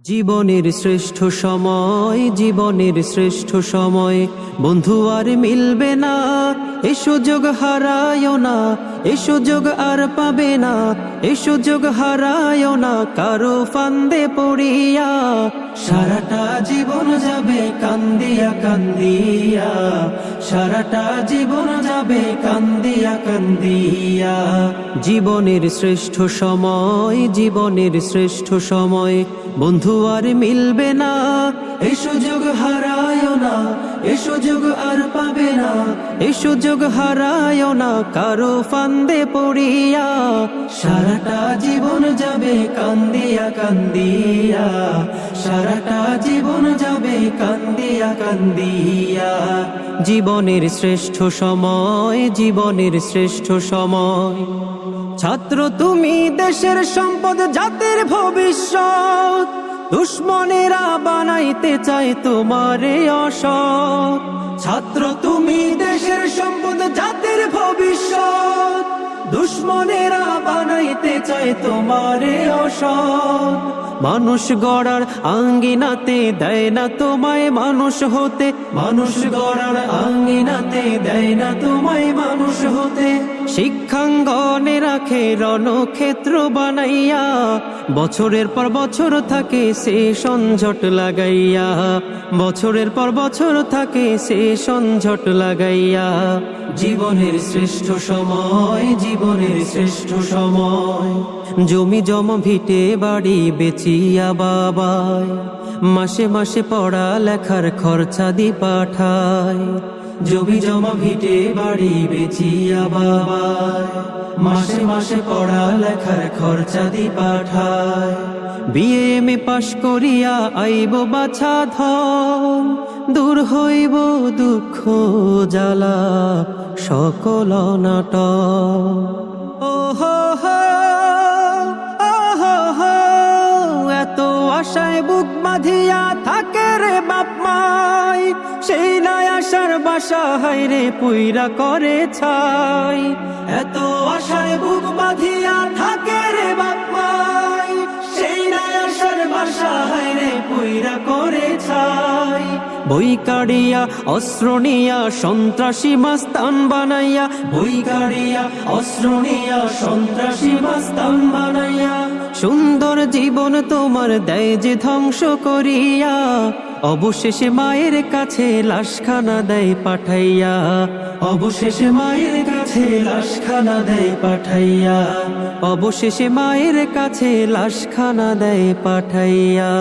জীবনের শ্রেষ্ঠ সময়, জীবনের শ্রেষ্ঠ সময় বন্ধু আর মিলবে না, এ সুযোগ হারায়ও না, এ সুযোগ আর পাবে না, এ সুযোগ হারায়ও না কারো ফান্দে পড়িয়া। সারাটা জীবন যাবে কান্দিয়া কান্দিয়া, সারাটা জীবন যাবে কান্দিয়া কান্দিয়া। জীবনের শ্রেষ্ঠ সময়, জীবনের শ্রেষ্ঠ সময় বন্ধু আর মিলবে না, এ সুযোগ হারায়ও না, এ সুযোগ আর পাবে না, এ সুযোগ হারায়ও না কারো ফান্দে পড়িয়া। সারাটা জীবন যাবে কান্দিয়া কান্দিয়া, সারাটা জীবন যাবে কান্দিয়া কান্দিয়া। জীবনের শ্রেষ্ঠ সময়, জীবনের শ্রেষ্ঠ সময়। ছাত্র তুমি দেশের সম্পদ, জাতির ভবিষ্যৎ, দুশ্মনেরা বানাইতে চায় তোমারে অসৎ। ছাত্র তুমি দেশের সম্পদ, জাতির ভবিষ্যৎ, দুশ্মনেরা বানাইতে চায় তোমারে অসৎ। মানুষ গড়ার আঙ্গিনাতে দেয় না তোমায় মানুষ হতে, মানুষ গড়ার আঙ্গিনাতে দেয় না তোমায় মানুষ হতে। শিক্ষাঙ্গনে রাখে রণক্ষেত্র বানাইয়া, বছরের পর বছর থাকে সে সংঝট লাগাইয়া, বছরের পর বছর থাকে সে সংঝট লাগাইয়া। জীবনের শ্রেষ্ঠ সময়, জীবনের শ্রেষ্ঠ সময়। জমি জমা ভিটে বাড়ি বেচিয়া বাবায়, মাসে মাসে পড়া লেখার খরচা দি পাঠায়। জমি জমা ভিটে বাড়ি বেচিয়া বাবায়, মাসে মাসে পড়া লেখার খরচা দি পাঠায়। বিএ এমএ পাশ করিয়া আইব বাছা ধন, দূর হইব দুঃখ জ্বালা সকল নাটক। ও হো হো, ও হো হো, এত আশায় বুক বাঁধিয়া থাকে রে বাপ মাই, সেই নাই আশার বাসা হায়রে পুইরা করে ছাই। এত আশায় বুক বাঁধিয়া থাকে রে বাপ মাই, সেই নাই আশার বাসা হায়রে পুইরা করে ছাই। বই কাড়িয়া অস্ত্র নিয়া সন্ত্রাসী মাস্তান বানাইয়া, বই কাড়িয়া অস্ত্র নিয়া সন্ত্রাসী মাস্তান বানাইয়া। সুন্দর জীবন তোমার দেয় যে ধ্বংস করিয়া, অবশেষে মায়ের কাছে লাশখানা দেয় পাঠাইয়া, অবশেষে মায়ের কাছে লাশখানা দেয় পাঠাইয়া, অবশেষে মায়ের কাছে লাশখানা দেয় পাঠাইয়া।